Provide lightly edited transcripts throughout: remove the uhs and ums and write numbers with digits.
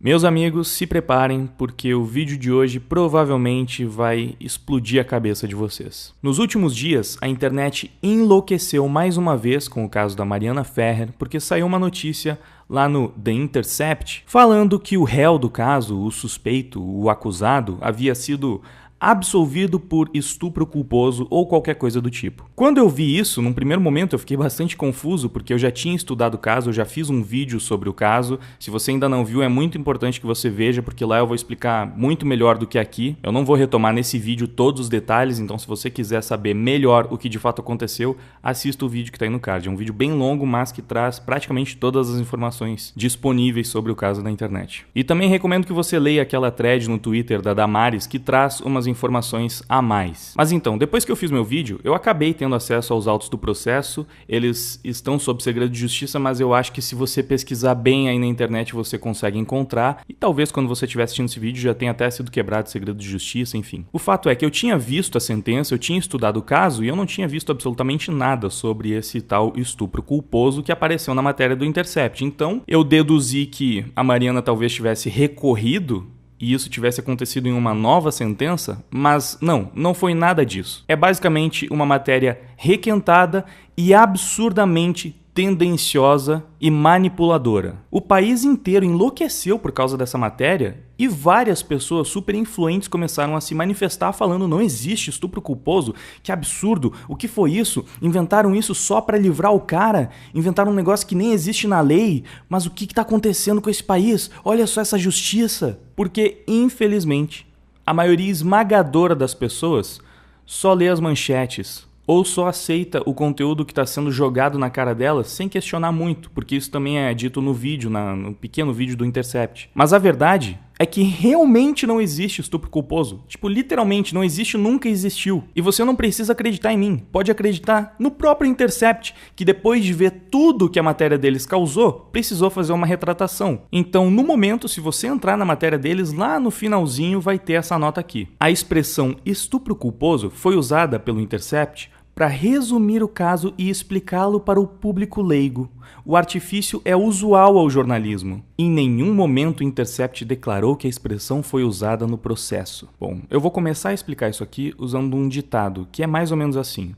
Meus amigos, se preparem porque o vídeo de hoje provavelmente vai explodir a cabeça de vocês. Nos últimos dias, a internet enlouqueceu mais uma vez com o caso da Mariana Ferrer porque saiu uma notícia lá no The Intercept falando que o réu do caso, o suspeito, o acusado, havia sido absolvido por estupro culposo ou qualquer coisa do tipo. Quando eu vi isso, num primeiro momento eu fiquei bastante confuso, porque eu já tinha estudado o caso, eu já fiz um vídeo sobre o caso. Se você ainda não viu, é muito importante que você veja, porque lá eu vou explicar muito melhor do que aqui. Eu não vou retomar nesse vídeo todos os detalhes, então se você quiser saber melhor o que de fato aconteceu, assista o vídeo que está aí no card. É um vídeo bem longo, mas que traz praticamente todas as informações disponíveis sobre o caso na internet. E também recomendo que você leia aquela thread no Twitter da Damares, que traz umas informações a mais. Mas então, depois que eu fiz meu vídeo, eu acabei tendo acesso aos autos do processo. Eles estão sob segredo de justiça, mas eu acho que se você pesquisar bem aí na internet você consegue encontrar, e talvez quando você estiver assistindo esse vídeo já tenha até sido quebrado o segredo de justiça, enfim. O fato é que eu tinha visto a sentença, eu tinha estudado o caso e eu não tinha visto absolutamente nada sobre esse tal estupro culposo que apareceu na matéria do Intercept. Então, eu deduzi que a Mariana talvez tivesse recorrido e isso tivesse acontecido em uma nova sentença, mas não foi nada disso. É basicamente uma matéria requentada e absurdamente tendenciosa e manipuladora. O país inteiro enlouqueceu por causa dessa matéria e várias pessoas super influentes começaram a se manifestar falando: não existe estupro culposo, que absurdo, o que foi isso? Inventaram isso só para livrar o cara? Inventaram um negócio que nem existe na lei? Mas o que está acontecendo com esse país? Olha só essa justiça! Porque, infelizmente, a maioria esmagadora das pessoas só lê as manchetes ou só aceita o conteúdo que está sendo jogado na cara delas sem questionar muito, porque isso também é dito no vídeo, no pequeno vídeo do Intercept. Mas a verdade é que realmente não existe estupro culposo. Tipo, literalmente, não existe, nunca existiu. E você não precisa acreditar em mim. Pode acreditar no próprio Intercept, que depois de ver tudo que a matéria deles causou, precisou fazer uma retratação. Então, no momento, se você entrar na matéria deles, lá no finalzinho vai ter essa nota aqui. A expressão estupro culposo foi usada pelo Intercept para resumir o caso e explicá-lo para o público leigo. O artifício é usual ao jornalismo. Em nenhum momento o Intercept declarou que a expressão foi usada no processo. Bom, eu vou começar a explicar isso aqui usando um ditado, que é mais ou menos assim.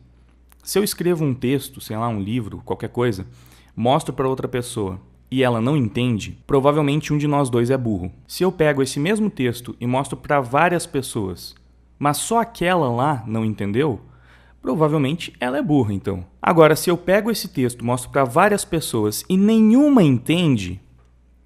Se eu escrevo um texto, sei lá, um livro, qualquer coisa, mostro para outra pessoa e ela não entende, provavelmente um de nós dois é burro. Se eu pego esse mesmo texto e mostro para várias pessoas, mas só aquela lá não entendeu, provavelmente ela é burra, então. Agora, se eu pego esse texto, mostro para várias pessoas e nenhuma entende,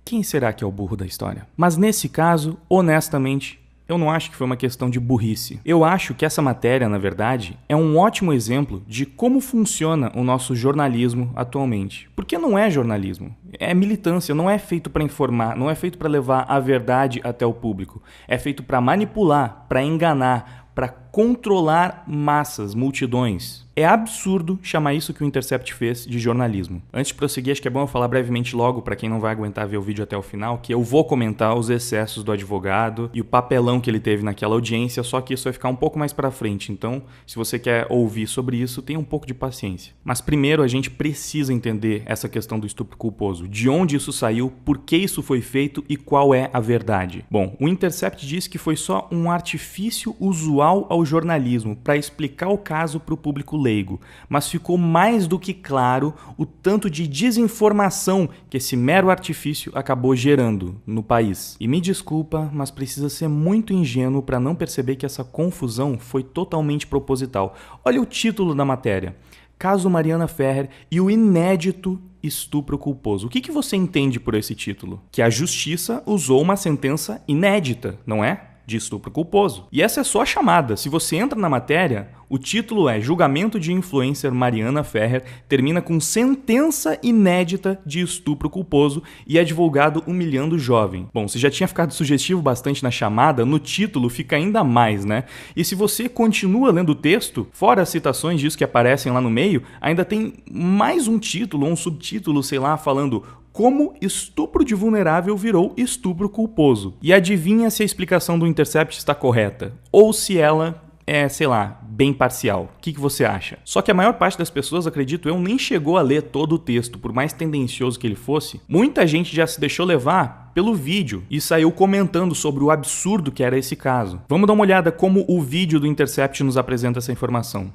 quem será que é o burro da história? Mas nesse caso, honestamente, eu não acho que foi uma questão de burrice. Eu acho que essa matéria, na verdade, é um ótimo exemplo de como funciona o nosso jornalismo atualmente. Porque não é jornalismo, é militância, não é feito para informar, não é feito para levar a verdade até o público. É feito para manipular, para enganar, para controlar massas, multidões. É absurdo chamar isso que o Intercept fez de jornalismo. Antes de prosseguir, acho que é bom eu falar brevemente logo, para quem não vai aguentar ver o vídeo até o final, que eu vou comentar os excessos do advogado e o papelão que ele teve naquela audiência, só que isso vai ficar um pouco mais para frente. Então, se você quer ouvir sobre isso, tenha um pouco de paciência. Mas primeiro a gente precisa entender essa questão do estupro culposo. De onde isso saiu, por que isso foi feito e qual é a verdade. Bom, o Intercept diz que foi só um artifício usual ao jornalismo para explicar o caso para o público leigo, mas ficou mais do que claro o tanto de desinformação que esse mero artifício acabou gerando no país. E me desculpa, mas precisa ser muito ingênuo para não perceber que essa confusão foi totalmente proposital. Olha o título da matéria: Caso Mariana Ferrer e o inédito estupro culposo. O que você entende por esse título? Que a justiça usou uma sentença inédita, não é? De estupro culposo. E essa é só a chamada. Se você entra na matéria, o título é Julgamento de influencer Mariana Ferrer termina com sentença inédita de estupro culposo e advogado humilhando jovem. Bom, se já tinha ficado sugestivo bastante na chamada, no título fica ainda mais, né? E se você continua lendo o texto, fora as citações disso que aparecem lá no meio, ainda tem mais um título, ou um subtítulo, sei lá, falando como estupro de vulnerável virou estupro culposo. E adivinha se a explicação do Intercept está correta, ou se ela é, sei lá, bem parcial. O que você acha? Só que a maior parte das pessoas, acredito eu, nem chegou a ler todo o texto, por mais tendencioso que ele fosse. Muita gente já se deixou levar pelo vídeo e saiu comentando sobre o absurdo que era esse caso. Vamos dar uma olhada como o vídeo do Intercept nos apresenta essa informação.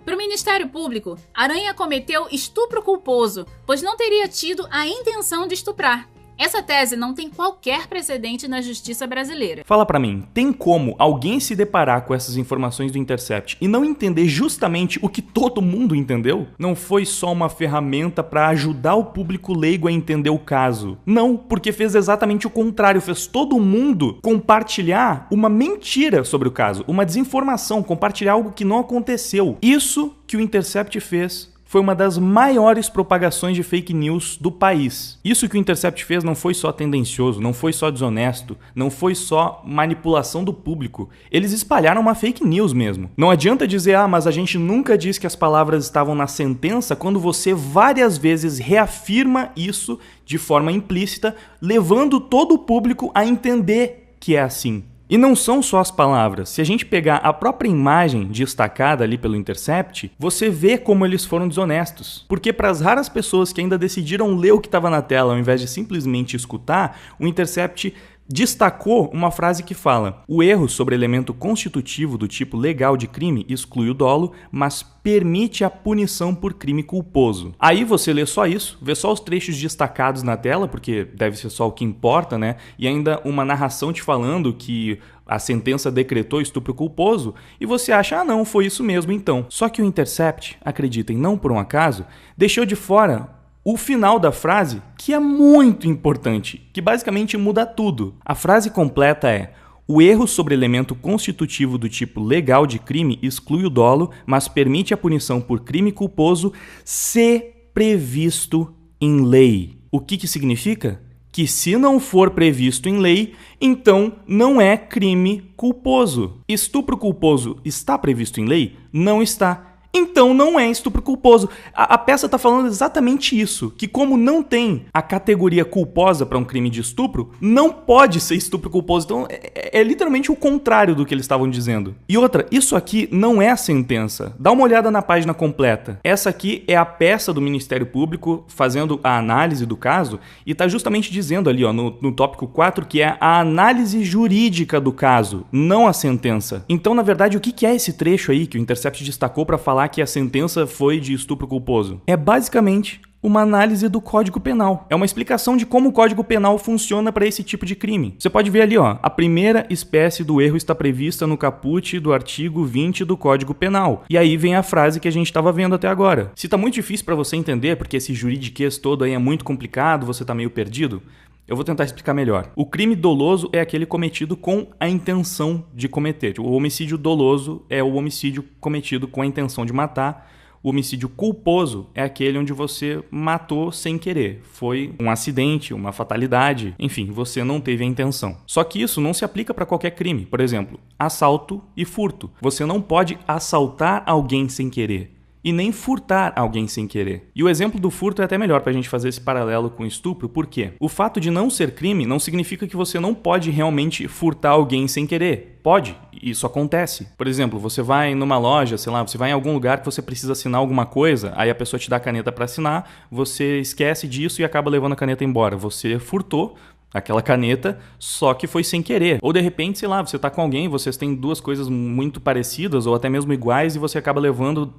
Para o Ministério Público, Aranha cometeu estupro culposo, pois não teria tido a intenção de estuprar. Essa tese não tem qualquer precedente na justiça brasileira. Fala pra mim, tem como alguém se deparar com essas informações do Intercept e não entender justamente o que todo mundo entendeu? Não foi só uma ferramenta para ajudar o público leigo a entender o caso. Não, porque fez exatamente o contrário, fez todo mundo compartilhar uma mentira sobre o caso, uma desinformação, compartilhar algo que não aconteceu. Isso que o Intercept fez foi uma das maiores propagações de fake news do país. Isso que o Intercept fez não foi só tendencioso, não foi só desonesto, não foi só manipulação do público. Eles espalharam uma fake news mesmo. Não adianta dizer, mas a gente nunca disse que as palavras estavam na sentença, quando você várias vezes reafirma isso de forma implícita, levando todo o público a entender que é assim. E não são só as palavras. Se a gente pegar a própria imagem destacada ali pelo Intercept, você vê como eles foram desonestos. Porque para as raras pessoas que ainda decidiram ler o que estava na tela ao invés de simplesmente escutar, o Intercept destacou uma frase que fala: o erro sobre elemento constitutivo do tipo legal de crime exclui o dolo, mas permite a punição por crime culposo. Aí você lê só isso, vê só os trechos destacados na tela, porque deve ser só o que importa, né? E ainda uma narração te falando que a sentença decretou estupro culposo, e você acha, não, foi isso mesmo então. Só que o Intercept, acreditem, não por um acaso, deixou de fora o final da frase, que é muito importante, que basicamente muda tudo. A frase completa é: o erro sobre elemento constitutivo do tipo legal de crime exclui o dolo, mas permite a punição por crime culposo se previsto em lei. O que significa? Que se não for previsto em lei, então não é crime culposo. Estupro culposo está previsto em lei? Não está. Então não é estupro culposo. A peça está falando exatamente isso, que como não tem a categoria culposa para um crime de estupro, não pode ser estupro culposo. Então é literalmente o contrário do que eles estavam dizendo. E outra, isso aqui não é a sentença. Dá uma olhada na página completa. Essa aqui é a peça do Ministério Público fazendo a análise do caso e está justamente dizendo ali, no tópico 4, que é a análise jurídica do caso, não a sentença. Então, na verdade, o que é esse trecho aí que o Intercept destacou para falar que a sentença foi de estupro culposo? É basicamente uma análise do Código Penal. É uma explicação de como o Código Penal funciona para esse tipo de crime. Você pode ver ali, a primeira espécie do erro está prevista no caput do artigo 20 do Código Penal. E aí vem a frase que a gente estava vendo até agora. Se tá muito difícil para você entender, porque esse juridiquês todo aí é muito complicado, você tá meio perdido, eu vou tentar explicar melhor. O crime doloso é aquele cometido com a intenção de cometer. O homicídio doloso é o homicídio cometido com a intenção de matar. O homicídio culposo é aquele onde você matou sem querer. Foi um acidente, uma fatalidade, enfim, você não teve a intenção. Só que isso não se aplica para qualquer crime. Por exemplo, assalto e furto. Você não pode assaltar alguém sem querer e nem furtar alguém sem querer. E o exemplo do furto é até melhor pra gente fazer esse paralelo com o estupro, por quê? O fato de não ser crime não significa que você não pode realmente furtar alguém sem querer. Pode, isso acontece. Por exemplo, você vai numa loja, sei lá, você vai em algum lugar que você precisa assinar alguma coisa, aí a pessoa te dá a caneta pra assinar, você esquece disso e acaba levando a caneta embora. Você furtou aquela caneta, só que foi sem querer. Ou de repente, sei lá, você tá com alguém, vocês têm duas coisas muito parecidas ou até mesmo iguais e você acaba levando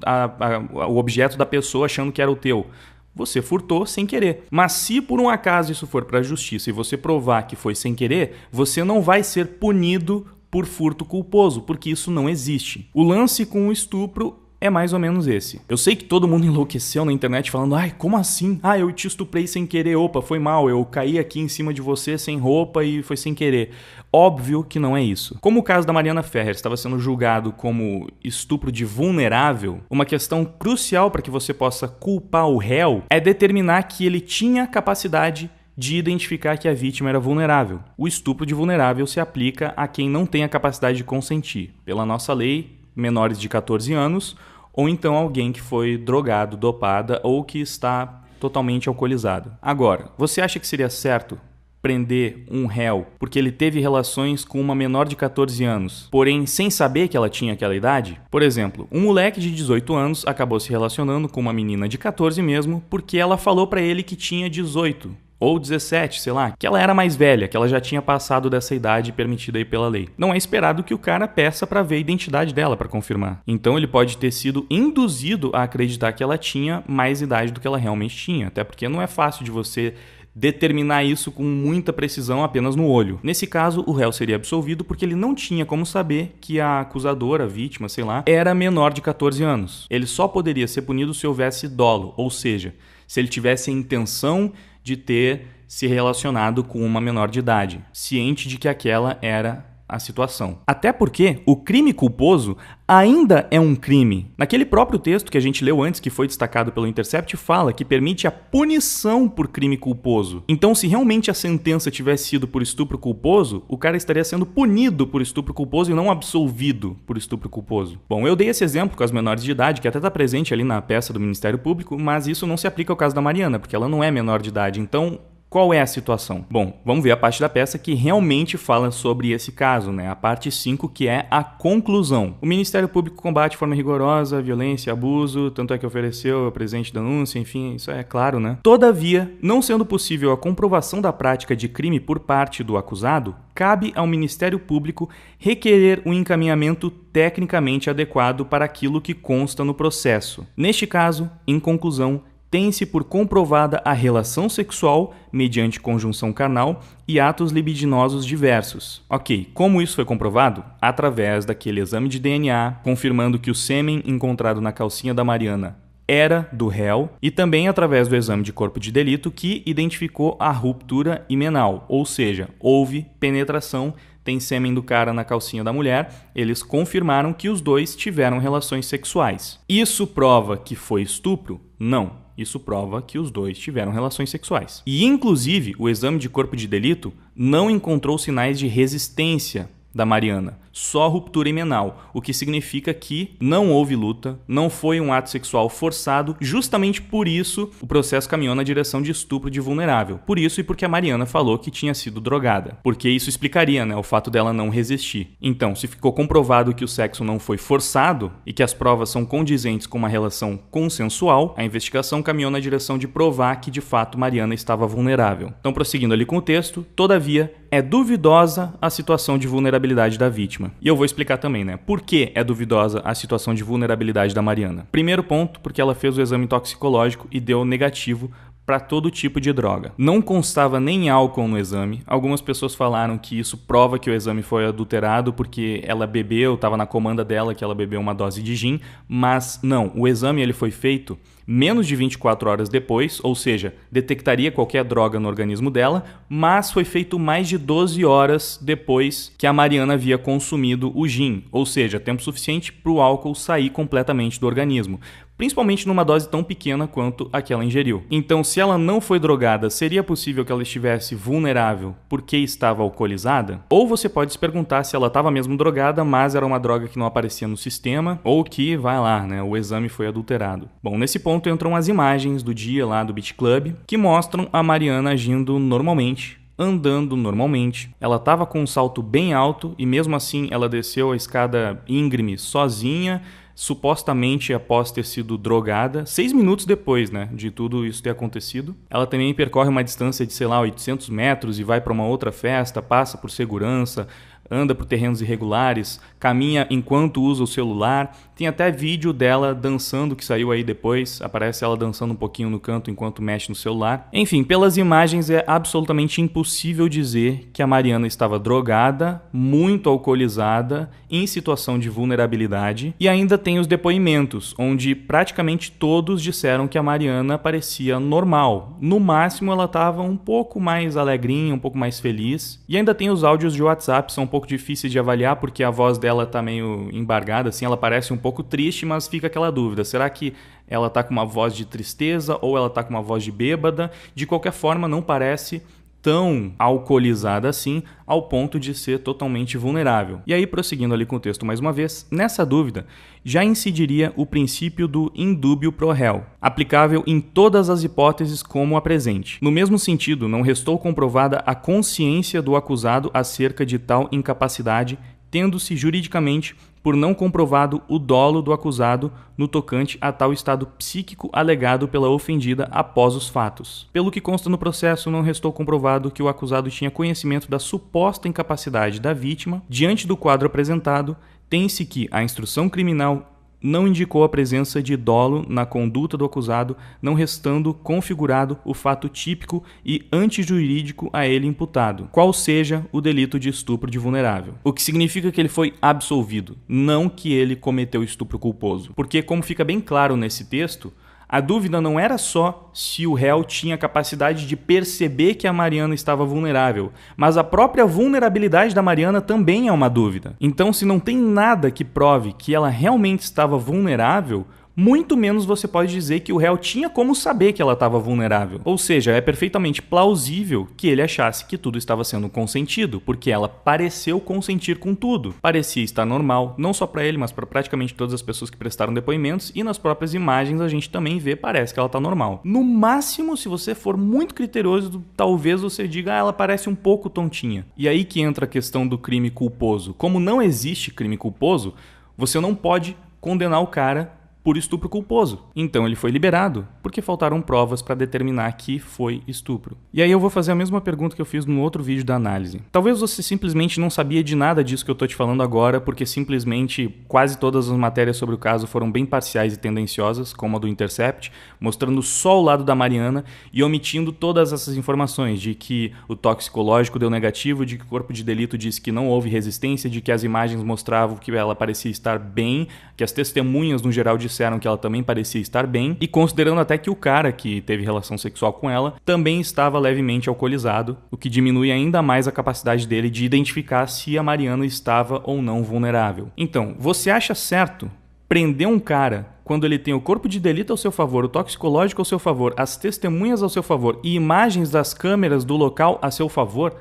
o objeto da pessoa achando que era o teu. Você furtou sem querer. Mas se por um acaso isso for para a justiça e você provar que foi sem querer, você não vai ser punido por furto culposo, porque isso não existe. O lance com o estupro é mais ou menos esse. Eu sei que todo mundo enlouqueceu na internet falando: ai, como assim? Ah, eu te estuprei sem querer, opa, foi mal, eu caí aqui em cima de você sem roupa e foi sem querer. Óbvio que não é isso. Como o caso da Mariana Ferrer estava sendo julgado como estupro de vulnerável, uma questão crucial para que você possa culpar o réu é determinar que ele tinha capacidade de identificar que a vítima era vulnerável. O estupro de vulnerável se aplica a quem não tem a capacidade de consentir. Pela nossa lei, menores de 14 anos, ou então alguém que foi drogado, dopada ou que está totalmente alcoolizado. Agora, você acha que seria certo prender um réu porque ele teve relações com uma menor de 14 anos, porém sem saber que ela tinha aquela idade? Por exemplo, um moleque de 18 anos acabou se relacionando com uma menina de 14 mesmo porque ela falou pra ele que tinha 18. ou 17, sei lá, que ela era mais velha, que ela já tinha passado dessa idade permitida aí pela lei. Não é esperado que o cara peça para ver a identidade dela para confirmar. Então ele pode ter sido induzido a acreditar que ela tinha mais idade do que ela realmente tinha, até porque não é fácil de você determinar isso com muita precisão apenas no olho. Nesse caso, o réu seria absolvido porque ele não tinha como saber que a acusadora, a vítima, sei lá, era menor de 14 anos. Ele só poderia ser punido se houvesse dolo, ou seja, se ele tivesse a intenção de ter se relacionado com uma menor de idade, ciente de que aquela era a situação. Até porque o crime culposo ainda é um crime. Naquele próprio texto que a gente leu antes, que foi destacado pelo Intercept, fala que permite a punição por crime culposo. Então, se realmente a sentença tivesse sido por estupro culposo, o cara estaria sendo punido por estupro culposo e não absolvido por estupro culposo. Bom, eu dei esse exemplo com as menores de idade, que até está presente ali na peça do Ministério Público, mas isso não se aplica ao caso da Mariana, porque ela não é menor de idade. Então, qual é a situação? Bom, vamos ver a parte da peça que realmente fala sobre esse caso, né? A parte 5, que é a conclusão. O Ministério Público combate de forma rigorosa a violência e abuso, tanto é que ofereceu a presente denúncia, enfim, isso é claro, né? Todavia, não sendo possível a comprovação da prática de crime por parte do acusado, cabe ao Ministério Público requerer um encaminhamento tecnicamente adequado para aquilo que consta no processo. Neste caso, em conclusão, tem-se por comprovada a relação sexual mediante conjunção carnal e atos libidinosos diversos. Ok, como isso foi comprovado? Através daquele exame de DNA, confirmando que o sêmen encontrado na calcinha da Mariana era do réu, e também através do exame de corpo de delito que identificou a ruptura himenal, ou seja, houve penetração, tem sêmen do cara na calcinha da mulher, eles confirmaram que os dois tiveram relações sexuais. Isso prova que foi estupro? Não. Isso prova que os dois tiveram relações sexuais. E, inclusive, o exame de corpo de delito não encontrou sinais de resistência da Mariana, só ruptura himenal, o que significa que não houve luta, não foi um ato sexual forçado, justamente por isso o processo caminhou na direção de estupro de vulnerável. Por isso e porque a Mariana falou que tinha sido drogada, porque isso explicaria, né, o fato dela não resistir. Então, se ficou comprovado que o sexo não foi forçado e que as provas são condizentes com uma relação consensual, a investigação caminhou na direção de provar que de fato Mariana estava vulnerável. Então, prosseguindo ali com o texto, todavia, é duvidosa a situação de vulnerabilidade da vítima. E eu vou explicar também, né? Por que é duvidosa a situação de vulnerabilidade da Mariana? Primeiro ponto, porque ela fez o exame toxicológico e deu negativo para todo tipo de droga. Não constava nem álcool no exame. Algumas pessoas falaram que isso prova que o exame foi adulterado porque ela bebeu, estava na comanda dela que ela bebeu uma dose de gin, mas não, o exame ele foi feito menos de 24 horas depois, ou seja, detectaria qualquer droga no organismo dela, mas foi feito mais de 12 horas depois que a Mariana havia consumido o gin, ou seja, tempo suficiente para o álcool sair completamente do organismo, principalmente numa dose tão pequena quanto a que ela ingeriu. Então, se ela não foi drogada, seria possível que ela estivesse vulnerável porque estava alcoolizada? Ou você pode se perguntar se ela estava mesmo drogada, mas era uma droga que não aparecia no sistema, ou que, vai lá, né, o exame foi adulterado. Bom, nesse ponto entram as imagens do dia lá do Beach Club, que mostram a Mariana agindo normalmente, andando normalmente. Ela estava com um salto bem alto e mesmo assim ela desceu a escada íngreme sozinha, supostamente após ter sido drogada, 6 minutos depois, né, de tudo isso ter acontecido. Ela também percorre uma distância de, sei lá, 800 metros e vai para uma outra festa, passa por segurança, anda por terrenos irregulares, caminha enquanto usa o celular. Tem até vídeo dela dançando que saiu aí depois, aparece ela dançando um pouquinho no canto enquanto mexe no celular. Enfim, pelas imagens é absolutamente impossível dizer que a Mariana estava drogada, muito alcoolizada, em situação de vulnerabilidade. E ainda tem os depoimentos, onde praticamente todos disseram que a Mariana parecia normal. No máximo ela estava um pouco mais alegrinha, um pouco mais feliz. E ainda tem os áudios de WhatsApp, são um pouco difíceis de avaliar porque a voz dela tá meio embargada, assim, ela parece um pouco triste, mas fica aquela dúvida, será que ela tá com uma voz de tristeza ou ela tá com uma voz de bêbada? De qualquer forma, não parece tão alcoolizada assim, ao ponto de ser totalmente vulnerável. E aí, prosseguindo ali com o texto mais uma vez, nessa dúvida, já incidiria o princípio do indúbio pro réu, aplicável em todas as hipóteses como a presente. No mesmo sentido, não restou comprovada a consciência do acusado acerca de tal incapacidade tendo-se juridicamente por não comprovado o dolo do acusado no tocante a tal estado psíquico alegado pela ofendida após os fatos. Pelo que consta no processo, não restou comprovado que o acusado tinha conhecimento da suposta incapacidade da vítima. Diante do quadro apresentado, tem-se que a instrução criminal não indicou a presença de dolo na conduta do acusado, não restando configurado o fato típico e antijurídico a ele imputado, qual seja o delito de estupro de vulnerável. O que significa que ele foi absolvido, não que ele cometeu estupro culposo. Porque, como fica bem claro nesse texto, a dúvida não era só se o réu tinha capacidade de perceber que a Mariana estava vulnerável, mas a própria vulnerabilidade da Mariana também é uma dúvida. Então, se não tem nada que prove que ela realmente estava vulnerável, muito menos você pode dizer que o réu tinha como saber que ela estava vulnerável. Ou seja, é perfeitamente plausível que ele achasse que tudo estava sendo consentido, porque ela pareceu consentir com tudo. Parecia estar normal, não só para ele, mas para praticamente todas as pessoas que prestaram depoimentos, e nas próprias imagens a gente também vê, parece que ela está normal. No máximo, se você for muito criterioso, talvez você diga, ela parece um pouco tontinha. E aí que entra a questão do crime culposo. Como não existe crime culposo, você não pode condenar o cara por estupro culposo. Então ele foi liberado porque faltaram provas para determinar que foi estupro. E aí eu vou fazer a mesma pergunta que eu fiz no outro vídeo da análise. Talvez você simplesmente não sabia de nada disso que eu tô te falando agora, porque simplesmente quase todas as matérias sobre o caso foram bem parciais e tendenciosas, como a do Intercept, mostrando só o lado da Mariana e omitindo todas essas informações de que o toxicológico deu negativo, de que o corpo de delito disse que não houve resistência, de que as imagens mostravam que ela parecia estar bem, que as testemunhas no geral disseram que ela também parecia estar bem, e considerando até que o cara que teve relação sexual com ela também estava levemente alcoolizado, o que diminui ainda mais a capacidade dele de identificar se a Mariana estava ou não vulnerável. Então, você acha certo prender um cara quando ele tem o corpo de delito ao seu favor, o toxicológico ao seu favor, as testemunhas ao seu favor e imagens das câmeras do local a seu favor?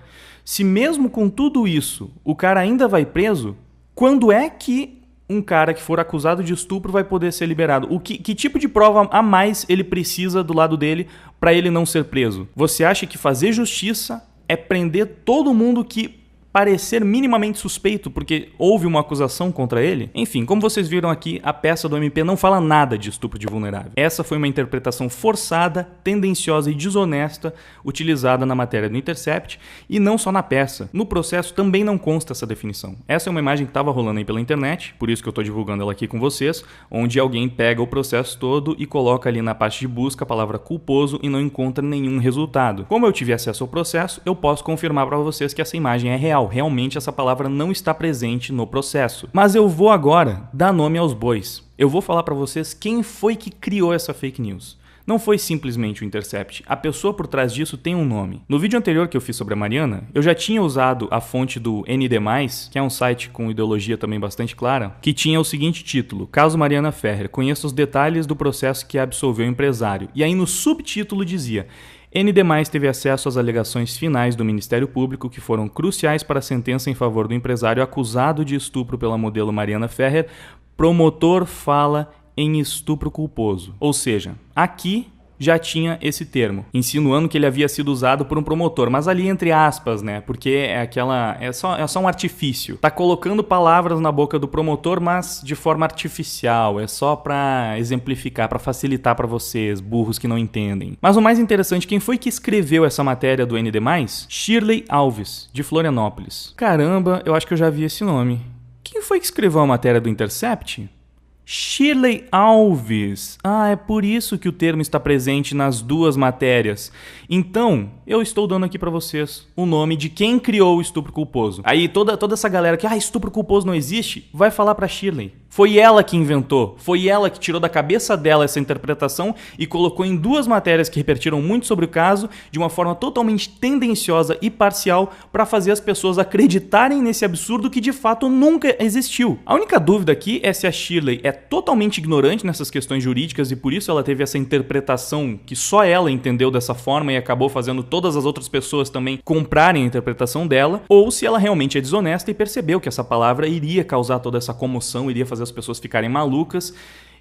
Se mesmo com tudo isso o cara ainda vai preso, quando é que um cara que for acusado de estupro vai poder ser liberado? Que tipo de prova a mais ele precisa do lado dele para ele não ser preso? Você acha que fazer justiça é prender todo mundo que parecer minimamente suspeito porque houve uma acusação contra ele? Enfim, como vocês viram aqui, a peça do MP não fala nada de estupro de vulnerável. Essa foi uma interpretação forçada, tendenciosa e desonesta utilizada na matéria do Intercept, e não só na peça. No processo também não consta essa definição. Essa é uma imagem que estava rolando aí pela internet, por isso que eu estou divulgando ela aqui com vocês, onde alguém pega o processo todo e coloca ali na parte de busca a palavra culposo e não encontra nenhum resultado. Como eu tive acesso ao processo, eu posso confirmar para vocês que essa imagem é real. Realmente essa palavra não está presente no processo. Mas eu vou agora dar nome aos bois. Eu vou falar para vocês quem foi que criou essa fake news. Não foi simplesmente o Intercept. A pessoa por trás disso tem um nome. No vídeo anterior que eu fiz sobre a Mariana, eu já tinha usado a fonte do ND+, que é um site com ideologia também bastante clara, que tinha o seguinte título: Caso Mariana Ferrer, conheça os detalhes do processo que absolveu o empresário. E aí no subtítulo dizia: ND+ teve acesso às alegações finais do Ministério Público que foram cruciais para a sentença em favor do empresário acusado de estupro pela modelo Mariana Ferrer. Promotor fala em estupro culposo. Ou seja, aqui já tinha esse termo, insinuando que ele havia sido usado por um promotor, mas ali entre aspas, né? Porque é só um artifício. Tá colocando palavras na boca do promotor, mas de forma artificial, é só para exemplificar, para facilitar para vocês, burros que não entendem. Mas o mais interessante, quem foi que escreveu essa matéria do ND+? Shirley Alves, de Florianópolis. Caramba, eu acho que eu já vi esse nome. Quem foi que escreveu a matéria do Intercept? Shirley Alves. Ah, é por isso que o termo está presente nas duas matérias. Então, eu estou dando aqui para vocês o nome de quem criou o estupro culposo. Aí toda essa galera que, estupro culposo não existe, vai falar para Shirley. Foi ela que inventou, foi ela que tirou da cabeça dela essa interpretação e colocou em duas matérias que repertiram muito sobre o caso, de uma forma totalmente tendenciosa e parcial, para fazer as pessoas acreditarem nesse absurdo que de fato nunca existiu. A única dúvida aqui é se a Shirley é totalmente ignorante nessas questões jurídicas e por isso ela teve essa interpretação que só ela entendeu dessa forma e acabou fazendo todas as outras pessoas também comprarem a interpretação dela, ou se ela realmente é desonesta e percebeu que essa palavra iria causar toda essa comoção, iria fazer as pessoas ficarem malucas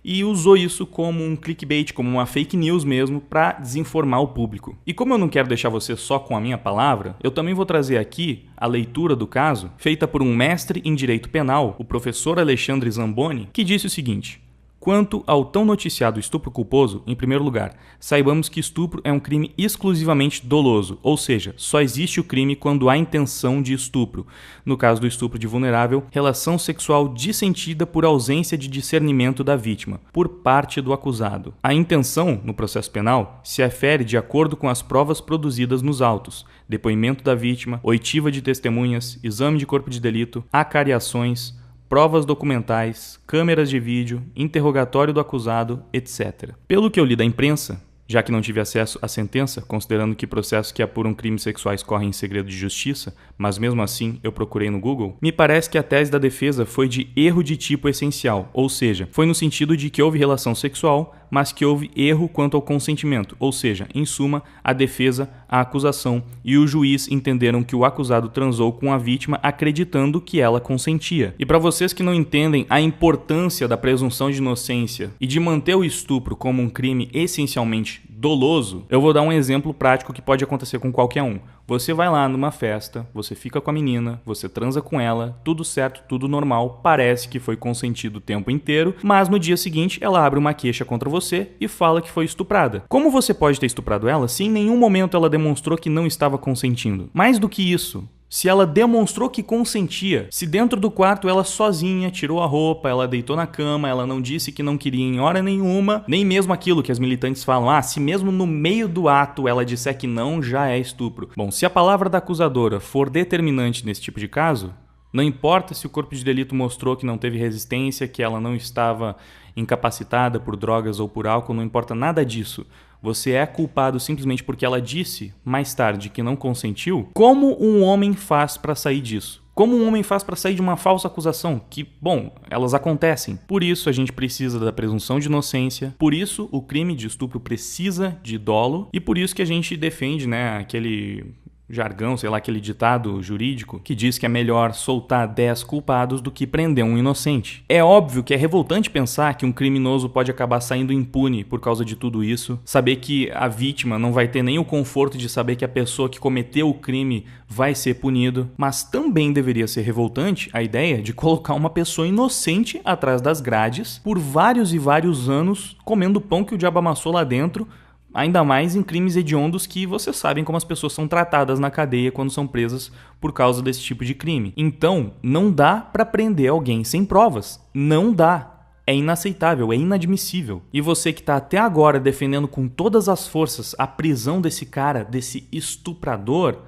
e usou isso como um clickbait, como uma fake news mesmo, para desinformar o público. E como eu não quero deixar você só com a minha palavra, eu também vou trazer aqui a leitura do caso, feita por um mestre em direito penal, o professor Alexandre Zamboni, que disse o seguinte: quanto ao tão noticiado estupro culposo, em primeiro lugar, saibamos que estupro é um crime exclusivamente doloso, ou seja, só existe o crime quando há intenção de estupro. No caso do estupro de vulnerável, relação sexual dissentida por ausência de discernimento da vítima, por parte do acusado. A intenção, no processo penal, se afere de acordo com as provas produzidas nos autos, depoimento da vítima, oitiva de testemunhas, exame de corpo de delito, acariações, provas documentais, câmeras de vídeo, interrogatório do acusado, etc. Pelo que eu li da imprensa, já que não tive acesso à sentença, considerando que processos que apuram crimes sexuais correm em segredo de justiça, mas mesmo assim eu procurei no Google, me parece que a tese da defesa foi de erro de tipo essencial, ou seja, foi no sentido de que houve relação sexual, mas que houve erro quanto ao consentimento, ou seja, em suma, a defesa, a acusação e o juiz entenderam que o acusado transou com a vítima acreditando que ela consentia. E para vocês que não entendem a importância da presunção de inocência e de manter o estupro como um crime essencialmente doloso, eu vou dar um exemplo prático que pode acontecer com qualquer um. Você vai lá numa festa, você fica com a menina, você transa com ela, tudo certo, tudo normal, parece que foi consentido o tempo inteiro, mas no dia seguinte ela abre uma queixa contra você e fala que foi estuprada. Como você pode ter estuprado ela se em nenhum momento ela demonstrou que não estava consentindo? Mais do que isso, se ela demonstrou que consentia, se dentro do quarto ela sozinha tirou a roupa, ela deitou na cama, ela não disse que não queria em hora nenhuma, nem mesmo aquilo que as militantes falam, se mesmo no meio do ato ela disser que não, já é estupro. Bom, se a palavra da acusadora for determinante nesse tipo de caso, não importa se o corpo de delito mostrou que não teve resistência, que ela não estava incapacitada por drogas ou por álcool, não importa nada disso. Você é culpado simplesmente porque ela disse mais tarde que não consentiu? Como um homem faz para sair disso? Como um homem faz para sair de uma falsa acusação? Que, bom, elas acontecem. Por isso a gente precisa da presunção de inocência, por isso o crime de estupro precisa de dolo e por isso que a gente defende, aquele jargão, aquele ditado jurídico que diz que é melhor soltar 10 culpados do que prender um inocente. É óbvio que é revoltante pensar que um criminoso pode acabar saindo impune por causa de tudo isso, saber que a vítima não vai ter nem o conforto de saber que a pessoa que cometeu o crime vai ser punido, mas também deveria ser revoltante a ideia de colocar uma pessoa inocente atrás das grades por vários e vários anos comendo pão que o diabo amassou lá dentro, ainda mais em crimes hediondos que vocês sabem como as pessoas são tratadas na cadeia quando são presas por causa desse tipo de crime. Então, não dá pra prender alguém sem provas. Não dá. É inaceitável, é inadmissível. E você que tá até agora defendendo com todas as forças a prisão desse cara, desse estuprador,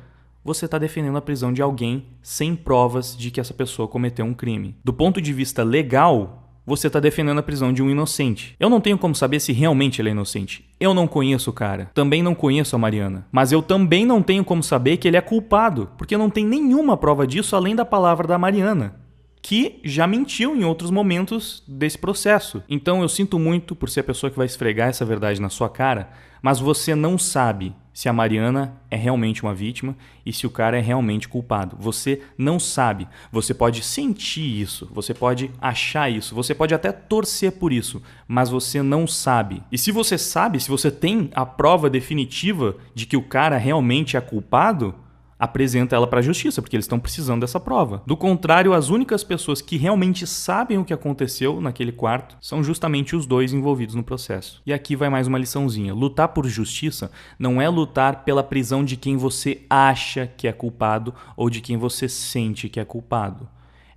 você tá defendendo a prisão de alguém sem provas de que essa pessoa cometeu um crime. Do ponto de vista legal, você está defendendo a prisão de um inocente. Eu não tenho como saber se realmente ele é inocente. Eu não conheço o cara. Também não conheço a Mariana. Mas eu também não tenho como saber que ele é culpado, porque não tem nenhuma prova disso além da palavra da Mariana, que já mentiu em outros momentos desse processo. Então eu sinto muito por ser a pessoa que vai esfregar essa verdade na sua cara, mas você não sabe se a Mariana é realmente uma vítima e se o cara é realmente culpado. Você não sabe. Você pode sentir isso, você pode achar isso, você pode até torcer por isso, mas você não sabe. E se você sabe, se você tem a prova definitiva de que o cara realmente é culpado, apresenta ela para a justiça, porque eles estão precisando dessa prova. Do contrário, as únicas pessoas que realmente sabem o que aconteceu naquele quarto são justamente os dois envolvidos no processo. E aqui vai mais uma liçãozinha. Lutar por justiça não é lutar pela prisão de quem você acha que é culpado ou de quem você sente que é culpado.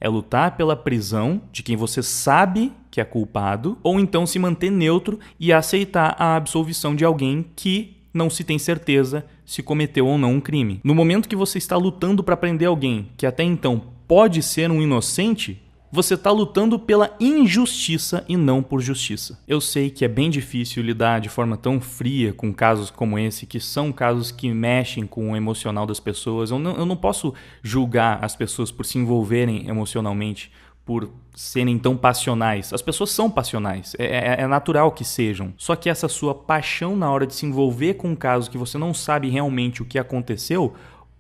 É lutar pela prisão de quem você sabe que é culpado, ou então se manter neutro e aceitar a absolvição de alguém que não se tem certeza se cometeu ou não um crime. No momento que você está lutando para prender alguém que até então pode ser um inocente, você está lutando pela injustiça e não por justiça. Eu sei que é bem difícil lidar de forma tão fria com casos como esse, que são casos que mexem com o emocional das pessoas. Eu não posso julgar as pessoas por se envolverem emocionalmente, por serem tão passionais. As pessoas são passionais, é natural que sejam. Só que essa sua paixão na hora de se envolver com um caso que você não sabe realmente o que aconteceu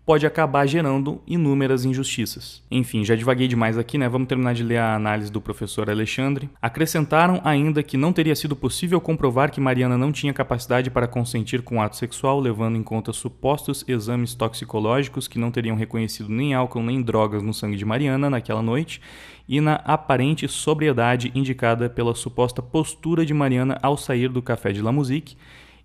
pode acabar gerando inúmeras injustiças. Enfim, já divaguei demais aqui, né? Vamos terminar de ler a análise do professor Alexandre. Acrescentaram ainda que não teria sido possível comprovar que Mariana não tinha capacidade para consentir com o ato sexual, levando em conta supostos exames toxicológicos que não teriam reconhecido nem álcool nem drogas no sangue de Mariana naquela noite, e na aparente sobriedade indicada pela suposta postura de Mariana ao sair do Café de La Musique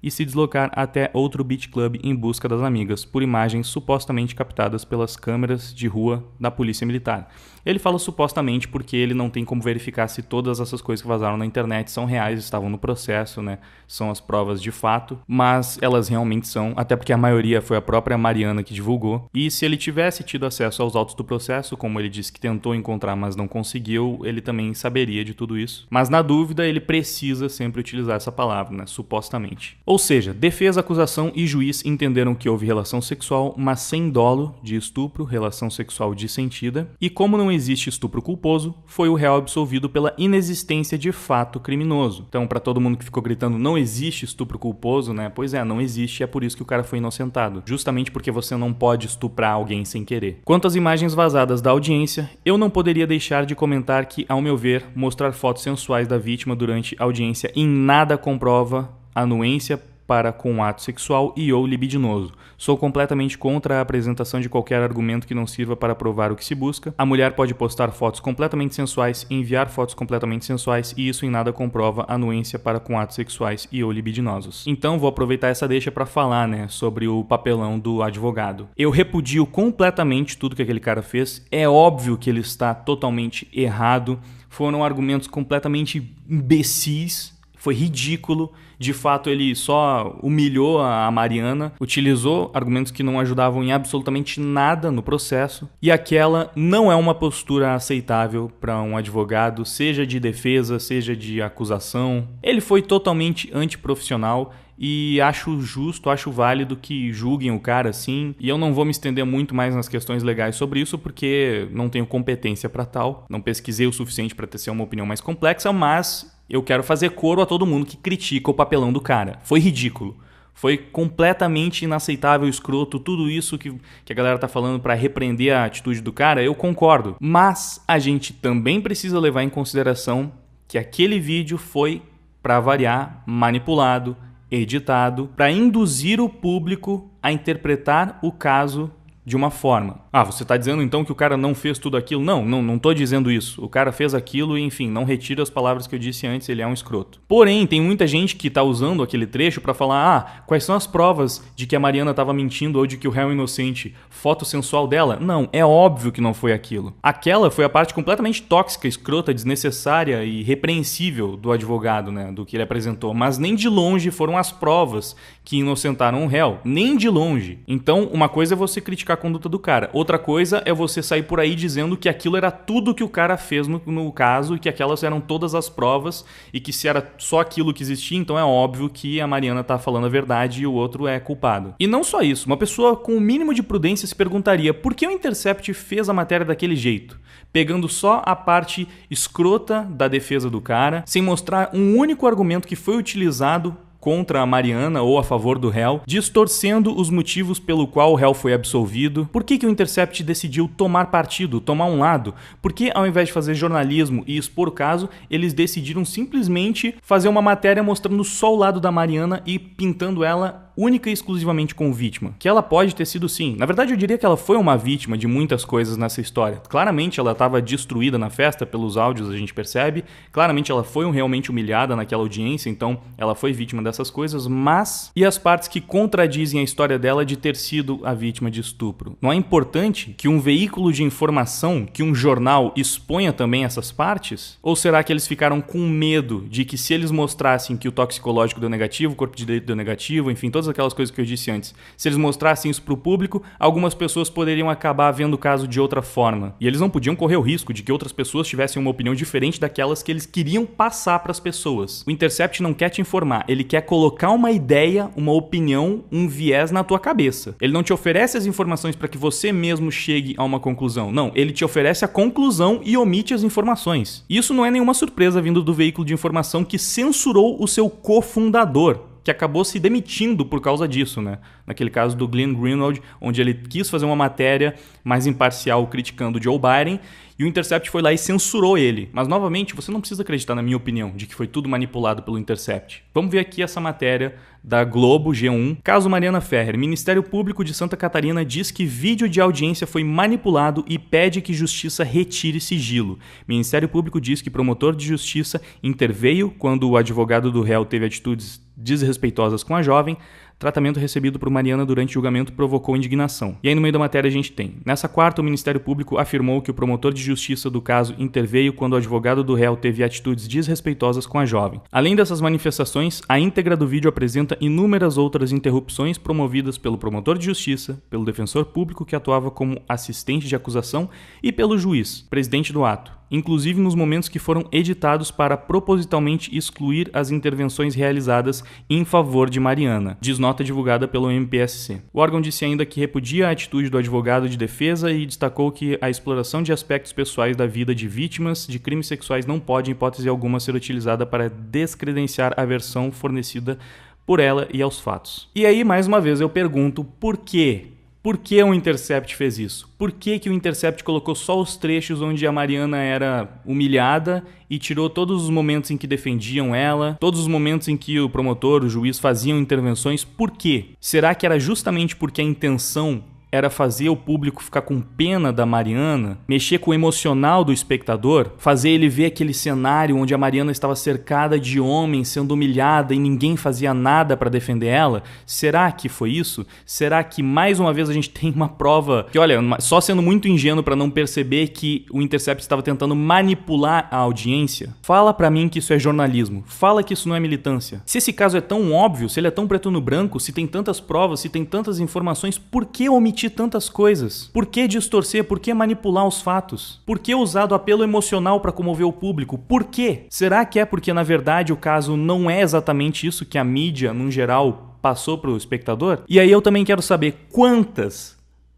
e se deslocar até outro beach club em busca das amigas, por imagens supostamente captadas pelas câmeras de rua da Polícia Militar. Ele fala supostamente porque ele não tem como verificar se todas essas coisas que vazaram na internet são reais, estavam no processo, né? São as provas de fato, mas elas realmente são, até porque a maioria foi a própria Mariana que divulgou. E se ele tivesse tido acesso aos autos do processo, como ele disse que tentou encontrar, mas não conseguiu, ele também saberia de tudo isso. Mas na dúvida, ele precisa sempre utilizar essa palavra, né? Supostamente. Ou seja, defesa, acusação e juiz entenderam que houve relação sexual, mas sem dolo de estupro, relação sexual dissentida, e como não existe estupro culposo, foi o réu absolvido pela inexistência de fato criminoso. Então, para todo mundo que ficou gritando, não existe estupro culposo, né? Pois é, não existe, e é por isso que o cara foi inocentado. Justamente porque você não pode estuprar alguém sem querer. Quanto às imagens vazadas da audiência, eu não poderia deixar de comentar que, ao meu ver, mostrar fotos sensuais da vítima durante a audiência em nada comprova anuência para com um ato sexual e ou libidinoso. Sou completamente contra a apresentação de qualquer argumento que não sirva para provar o que se busca. A mulher pode postar fotos completamente sensuais, enviar fotos completamente sensuais e isso em nada comprova anuência para com atos sexuais e ou libidinosos. Então vou aproveitar essa deixa para falar, né, sobre o papelão do advogado. Eu repudio completamente tudo que aquele cara fez. É óbvio que ele está totalmente errado. Foram argumentos completamente imbecis. Foi ridículo. De fato, ele só humilhou a Mariana, utilizou argumentos que não ajudavam em absolutamente nada no processo. E aquela não é uma postura aceitável para um advogado, seja de defesa, seja de acusação. Ele foi totalmente antiprofissional. E acho justo, acho válido que julguem o cara assim. E eu não vou me estender muito mais nas questões legais sobre isso, porque não tenho competência para tal. Não pesquisei o suficiente para ter uma opinião mais complexa, mas eu quero fazer coro a todo mundo que critica o papelão do cara. Foi ridículo. Foi completamente inaceitável, escroto, tudo isso que a galera tá falando para repreender a atitude do cara, eu concordo. Mas a gente também precisa levar em consideração que aquele vídeo foi, para variar, manipulado, editado para induzir o público a interpretar o caso de uma forma. Ah, você está dizendo então que o cara não fez tudo aquilo? Não tô dizendo isso. O cara fez aquilo e, enfim, não retira as palavras que eu disse antes, ele é um escroto. Porém, tem muita gente que está usando aquele trecho para falar, quais são as provas de que a Mariana estava mentindo ou de que o réu é inocente? Foto sensual dela? Não, é óbvio que não foi aquilo. Aquela foi a parte completamente tóxica, escrota, desnecessária e repreensível do advogado, né, do que ele apresentou. Mas nem de longe foram as provas que inocentaram o réu. Nem de longe. Então, uma coisa é você criticar a conduta do cara. Outra coisa é você sair por aí dizendo que aquilo era tudo que o cara fez no caso e que aquelas eram todas as provas e que se era só aquilo que existia, então é óbvio que a Mariana tá falando a verdade e o outro é culpado. E não só isso, uma pessoa com o mínimo de prudência se perguntaria por que o Intercept fez a matéria daquele jeito, pegando só a parte escrota da defesa do cara, sem mostrar um único argumento que foi utilizado contra a Mariana ou a favor do réu, distorcendo os motivos pelo qual o réu foi absolvido. Por que o Intercept decidiu tomar partido, tomar um lado? Por que, ao invés de fazer jornalismo e expor o caso, eles decidiram simplesmente fazer uma matéria mostrando só o lado da Mariana e pintando ela única e exclusivamente como vítima? Que ela pode ter sido sim. Na verdade, eu diria que ela foi uma vítima de muitas coisas nessa história. Claramente ela estava destruída na festa, pelos áudios a gente percebe. Claramente ela foi realmente humilhada naquela audiência, então ela foi vítima dessas coisas, mas... E as partes que contradizem a história dela de ter sido a vítima de estupro? Não é importante que um veículo de informação, que um jornal exponha também essas partes? Ou será que eles ficaram com medo de que se eles mostrassem que o toxicológico deu negativo, o corpo de direito deu negativo, enfim, todas aquelas coisas que eu disse antes, se eles mostrassem isso para o público, algumas pessoas poderiam acabar vendo o caso de outra forma. E eles não podiam correr o risco de que outras pessoas tivessem uma opinião diferente daquelas que eles queriam passar para as pessoas. O Intercept não quer te informar, ele quer colocar uma ideia, uma opinião, um viés na tua cabeça. Ele não te oferece as informações para que você mesmo chegue a uma conclusão. Não, ele te oferece a conclusão e omite as informações. Isso não é nenhuma surpresa vindo do veículo de informação que censurou o seu cofundador, que acabou se demitindo por causa disso, né? Naquele caso do Glenn Greenwald, onde ele quis fazer uma matéria mais imparcial criticando Joe Biden, e o Intercept foi lá e censurou ele. Mas, novamente, você não precisa acreditar na minha opinião, de que foi tudo manipulado pelo Intercept. Vamos ver aqui essa matéria da Globo, G1. Caso Mariana Ferrer. Ministério Público de Santa Catarina diz que vídeo de audiência foi manipulado e pede que Justiça retire sigilo. Ministério Público diz que promotor de justiça interveio quando o advogado do réu teve atitudes desrespeitosas com a jovem. Tratamento recebido por Mariana durante o julgamento provocou indignação. E aí no meio da matéria a gente tem: nessa quarta, o Ministério Público afirmou que o promotor de justiça do caso interveio quando o advogado do réu teve atitudes desrespeitosas com a jovem. Além dessas manifestações, a íntegra do vídeo apresenta inúmeras outras interrupções promovidas pelo promotor de justiça, pelo defensor público que atuava como assistente de acusação e pelo juiz, presidente do ato, inclusive nos momentos que foram editados para propositalmente excluir as intervenções realizadas em favor de Mariana, diz nota divulgada pelo MPSC. O órgão disse ainda que repudia a atitude do advogado de defesa e destacou que a exploração de aspectos pessoais da vida de vítimas de crimes sexuais não pode, em hipótese alguma, ser utilizada para descredenciar a versão fornecida por ela e aos fatos. E aí, mais uma vez, eu pergunto por quê? Por que o Intercept fez isso? Por que o Intercept colocou só os trechos onde a Mariana era humilhada e tirou todos os momentos em que defendiam ela, todos os momentos em que o promotor, o juiz faziam intervenções? Por quê? Será que era justamente porque a intenção era fazer o público ficar com pena da Mariana, mexer com o emocional do espectador, fazer ele ver aquele cenário onde a Mariana estava cercada de homens, sendo humilhada e ninguém fazia nada para defender ela? Será que foi isso? Será que mais uma vez a gente tem uma prova que, olha, só sendo muito ingênuo para não perceber que o Intercept estava tentando manipular a audiência? Fala para mim que isso é jornalismo. Fala que isso não é militância. Se esse caso é tão óbvio, se ele é tão preto no branco, se tem tantas provas, se tem tantas informações, por que omitir tantas coisas? Por que distorcer? Por que manipular os fatos? Por que usar do apelo emocional para comover o público? Por quê? Será que é porque, na verdade, o caso não é exatamente isso que a mídia, no geral, passou para o espectador? E aí eu também quero saber quantas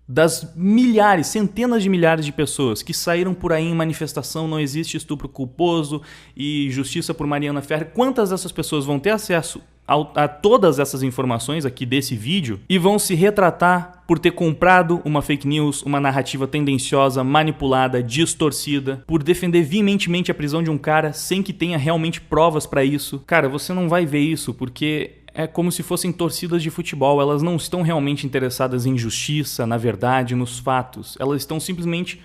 das milhares, centenas de milhares de pessoas que saíram por aí em manifestação "não existe estupro culposo" e "justiça por Mariana Ferrer", quantas dessas pessoas vão ter acesso a todas essas informações aqui desse vídeo e vão se retratar por ter comprado uma fake news, uma narrativa tendenciosa, manipulada, distorcida, por defender veementemente a prisão de um cara sem que tenha realmente provas para isso? Cara, você não vai ver isso porque é como se fossem torcidas de futebol. Elas não estão realmente interessadas em justiça, na verdade, nos fatos. Elas estão simplesmente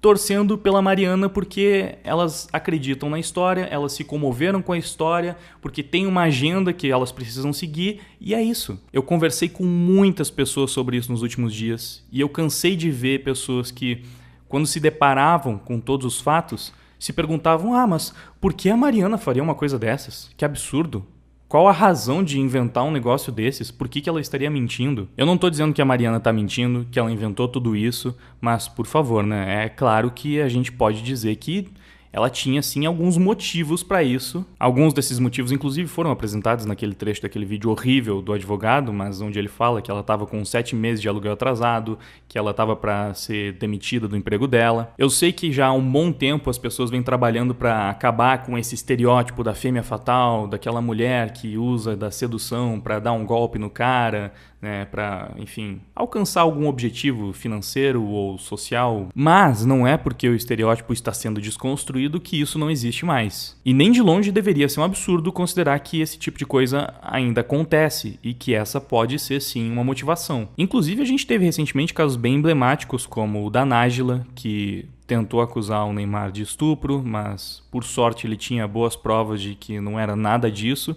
torcendo pela Mariana porque elas acreditam na história, elas se comoveram com a história, porque tem uma agenda que elas precisam seguir, e é isso. Eu conversei com muitas pessoas sobre isso nos últimos dias, e eu cansei de ver pessoas que, quando se deparavam com todos os fatos, se perguntavam: mas por que a Mariana faria uma coisa dessas? Que absurdo! Qual a razão de inventar um negócio desses? Por que ela estaria mentindo? Eu não tô dizendo que a Mariana tá mentindo, que ela inventou tudo isso, mas, por favor, né? É claro que a gente pode dizer que ela tinha, sim, alguns motivos para isso. Alguns desses motivos, inclusive, foram apresentados naquele trecho daquele vídeo horrível do advogado, mas onde ele fala que ela estava com 7 meses de aluguel atrasado, que ela estava para ser demitida do emprego dela. Eu sei que já há um bom tempo as pessoas vêm trabalhando para acabar com esse estereótipo da fêmea fatal, daquela mulher que usa da sedução para dar um golpe no cara, né, para, enfim, alcançar algum objetivo financeiro ou social. Mas não é porque o estereótipo está sendo desconstruído que isso não existe mais. E nem de longe deveria ser um absurdo considerar que esse tipo de coisa ainda acontece e que essa pode ser, sim, uma motivação. Inclusive, a gente teve recentemente casos bem emblemáticos, como o da Nájila, que tentou acusar o Neymar de estupro, mas, por sorte, ele tinha boas provas de que não era nada disso.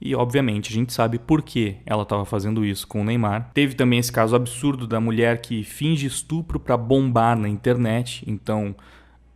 E, obviamente, a gente sabe por que ela estava fazendo isso com o Neymar. Teve também esse caso absurdo da mulher que finge estupro para bombar na internet. Então,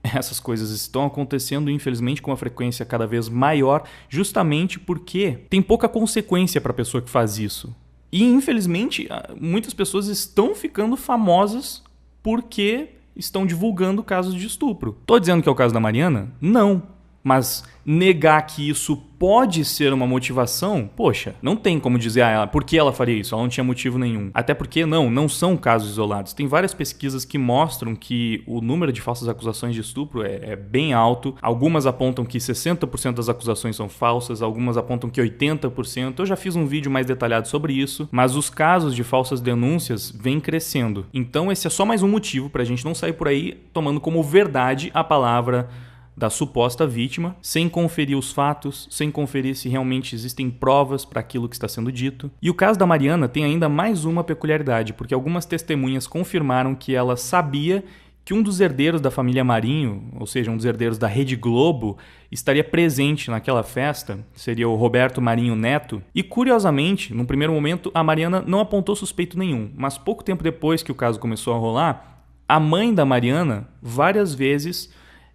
essas coisas estão acontecendo, infelizmente, com uma frequência cada vez maior, justamente porque tem pouca consequência para a pessoa que faz isso. E, infelizmente, muitas pessoas estão ficando famosas porque estão divulgando casos de estupro. Tô dizendo que é o caso da Mariana? Não. Mas negar que isso pode ser uma motivação, poxa, não tem como dizer por que ela faria isso, ela não tinha motivo nenhum. Até porque não são casos isolados. Tem várias pesquisas que mostram que o número de falsas acusações de estupro é bem alto. Algumas apontam que 60% das acusações são falsas, algumas apontam que 80%. Eu já fiz um vídeo mais detalhado sobre isso, mas os casos de falsas denúncias vêm crescendo. Então esse é só mais um motivo pra gente não sair por aí tomando como verdade a palavra da suposta vítima, sem conferir os fatos, sem conferir se realmente existem provas para aquilo que está sendo dito. E o caso da Mariana tem ainda mais uma peculiaridade, porque algumas testemunhas confirmaram que ela sabia que um dos herdeiros da família Marinho, ou seja, um dos herdeiros da Rede Globo, estaria presente naquela festa, seria o Roberto Marinho Neto. E curiosamente, num primeiro momento, a Mariana não apontou suspeito nenhum, mas pouco tempo depois que o caso começou a rolar, a mãe da Mariana várias vezes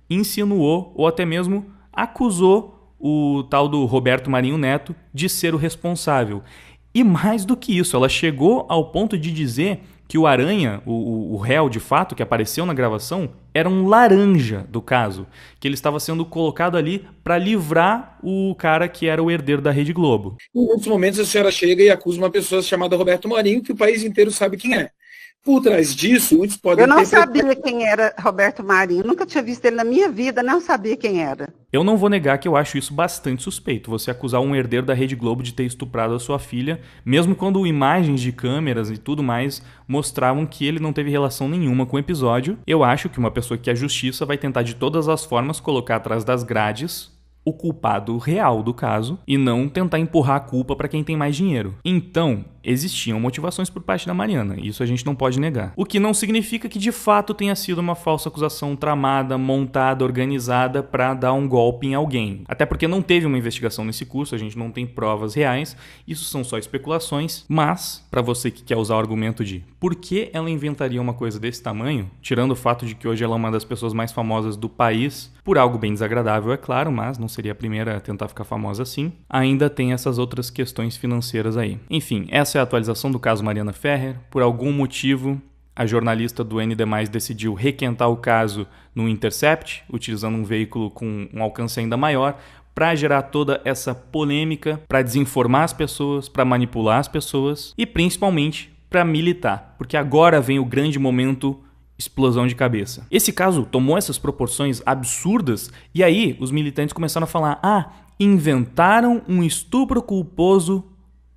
insinuou ou até mesmo acusou o tal do Roberto Marinho Neto de ser o responsável. E mais do que isso, ela chegou ao ponto de dizer que o Aranha, o réu de fato que apareceu na gravação, era um laranja do caso, que ele estava sendo colocado ali para livrar o cara que era o herdeiro da Rede Globo. Em outros momentos a senhora chega e acusa uma pessoa chamada Roberto Marinho, que o país inteiro sabe quem é. Por trás disso, muitos podem Eu não sabia quem era Roberto Marinho, nunca tinha visto ele na minha vida, não sabia quem era. Eu não vou negar que eu acho isso bastante suspeito, você acusar um herdeiro da Rede Globo de ter estuprado a sua filha, mesmo quando imagens de câmeras e tudo mais mostravam que ele não teve relação nenhuma com o episódio. Eu acho que uma pessoa que é justiça vai tentar de todas as formas colocar atrás das grades o culpado real do caso e não tentar empurrar a culpa para quem tem mais dinheiro. Então, existiam motivações por parte da Mariana, isso a gente não pode negar. O que não significa que de fato tenha sido uma falsa acusação tramada, montada, organizada para dar um golpe em alguém. Até porque não teve uma investigação nesse curso, a gente não tem provas reais, isso são só especulações, mas para você que quer usar o argumento de por que ela inventaria uma coisa desse tamanho, tirando o fato de que hoje ela é uma das pessoas mais famosas do país, por algo bem desagradável, é claro, mas não seria a primeira a tentar ficar famosa assim, ainda tem essas outras questões financeiras aí. Enfim, essa é a atualização do caso Mariana Ferrer. Por algum motivo, a jornalista do ND+, decidiu requentar o caso no Intercept, utilizando um veículo com um alcance ainda maior, para gerar toda essa polêmica, para desinformar as pessoas, para manipular as pessoas e principalmente para militar, porque agora vem o grande momento explosão de cabeça. Esse caso tomou essas proporções absurdas e aí os militantes começaram a falar: inventaram um estupro culposo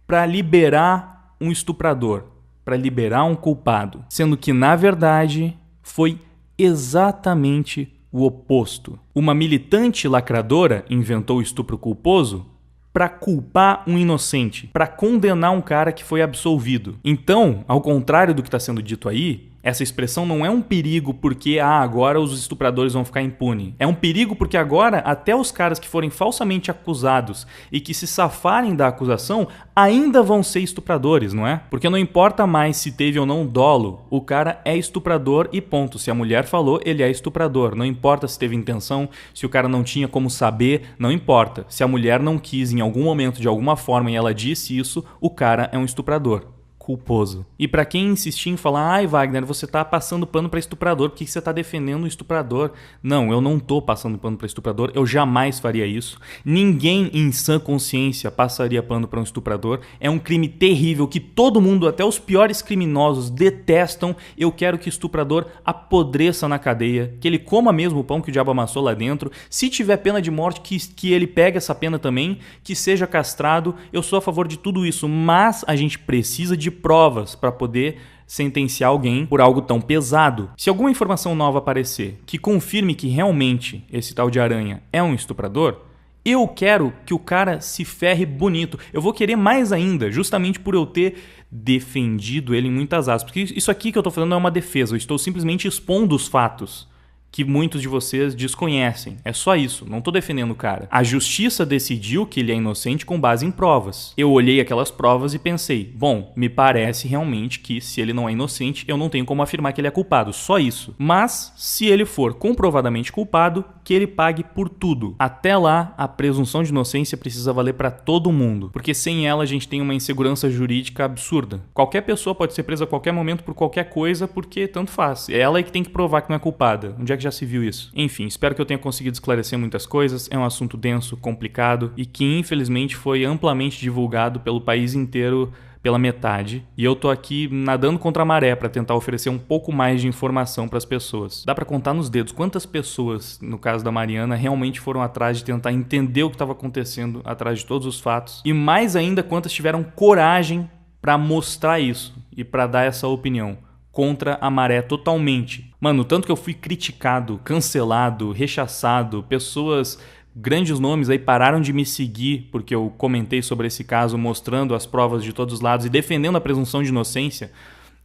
para liberar um estuprador, para liberar um culpado, sendo que na verdade foi exatamente o oposto. Uma militante lacradora inventou o estupro culposo para culpar um inocente, para condenar um cara que foi absolvido. Então, ao contrário do que está sendo dito aí, essa expressão não é um perigo porque agora os estupradores vão ficar impunes. É um perigo porque agora até os caras que forem falsamente acusados e que se safarem da acusação ainda vão ser estupradores, não é? Porque não importa mais se teve ou não dolo, o cara é estuprador e ponto. Se a mulher falou, ele é estuprador. Não importa se teve intenção, se o cara não tinha como saber, não importa. Se a mulher não quis em algum momento de alguma forma e ela disse isso, o cara é um estuprador. Culposo. E pra quem insistir em falar: Wagner, você tá passando pano pra estuprador, por que você tá defendendo o estuprador? Não, eu não tô passando pano pra estuprador, eu jamais faria isso. Ninguém em sã consciência passaria pano pra um estuprador. É um crime terrível que todo mundo, até os piores criminosos, detestam. Eu quero que o estuprador apodreça na cadeia, que ele coma mesmo o pão que o diabo amassou lá dentro. Se tiver pena de morte, que ele pegue essa pena também, que seja castrado. Eu sou a favor de tudo isso, mas a gente precisa de provas para poder sentenciar alguém por algo tão pesado. Se alguma informação nova aparecer que confirme que realmente esse tal de Aranha é um estuprador, eu quero que o cara se ferre bonito. Eu vou querer mais ainda, justamente por eu ter defendido ele em muitas aspas. Porque isso aqui que eu tô falando não é uma defesa, eu estou simplesmente expondo os fatos que muitos de vocês desconhecem. É só isso, não tô defendendo o cara. A justiça decidiu que ele é inocente com base em provas. Eu olhei aquelas provas e pensei, bom, me parece realmente que se ele não é inocente, eu não tenho como afirmar que ele é culpado, só isso. Mas, se ele for comprovadamente culpado, que ele pague por tudo. Até lá, a presunção de inocência precisa valer pra todo mundo, porque sem ela a gente tem uma insegurança jurídica absurda. Qualquer pessoa pode ser presa a qualquer momento por qualquer coisa, porque tanto faz. É ela que tem que provar que não é culpada. Onde é que que já se viu isso? Enfim, espero que eu tenha conseguido esclarecer muitas coisas. É um assunto denso, complicado e que infelizmente foi amplamente divulgado pelo país inteiro pela metade, e eu tô aqui nadando contra a maré para tentar oferecer um pouco mais de informação para as pessoas. Dá para contar nos dedos quantas pessoas, no caso da Mariana, realmente foram atrás de tentar entender o que estava acontecendo, atrás de todos os fatos, e mais ainda quantas tiveram coragem para mostrar isso e para dar essa opinião contra a maré totalmente. Mano, tanto que eu fui criticado, cancelado, rechaçado, pessoas, grandes nomes aí pararam de me seguir porque eu comentei sobre esse caso, mostrando as provas de todos os lados e defendendo a presunção de inocência.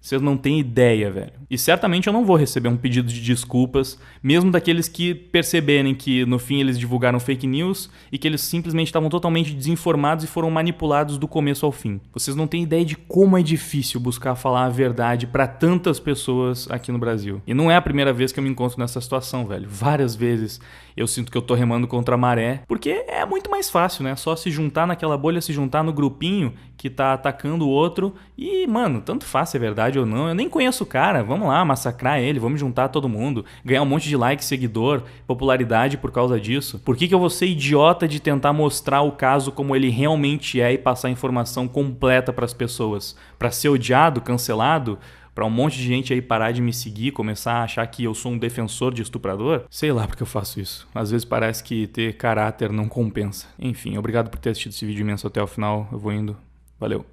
Vocês não têm ideia, velho. E certamente eu não vou receber um pedido de desculpas, mesmo daqueles que perceberem que no fim eles divulgaram fake news e que eles simplesmente estavam totalmente desinformados e foram manipulados do começo ao fim. Vocês não têm ideia de como é difícil buscar falar a verdade pra tantas pessoas aqui no Brasil. E não é a primeira vez que eu me encontro nessa situação, velho. Várias vezes eu sinto que eu tô remando contra a maré, porque é muito mais fácil, né? Só se juntar naquela bolha, se juntar no grupinho que tá atacando o outro e, mano, tanto faz se é verdade ou não. Eu nem conheço o cara, vamos lá massacrar ele, vamos juntar todo mundo, ganhar um monte de like, seguidor, popularidade por causa disso. Por que eu vou ser idiota de tentar mostrar o caso como ele realmente é e passar a informação completa pras pessoas? Pra ser odiado, cancelado? Pra um monte de gente aí parar de me seguir, começar a achar que eu sou um defensor de estuprador? Sei lá porque eu faço isso. Às vezes parece que ter caráter não compensa. Enfim, obrigado por ter assistido esse vídeo imenso até o final. Eu vou indo. Valeu.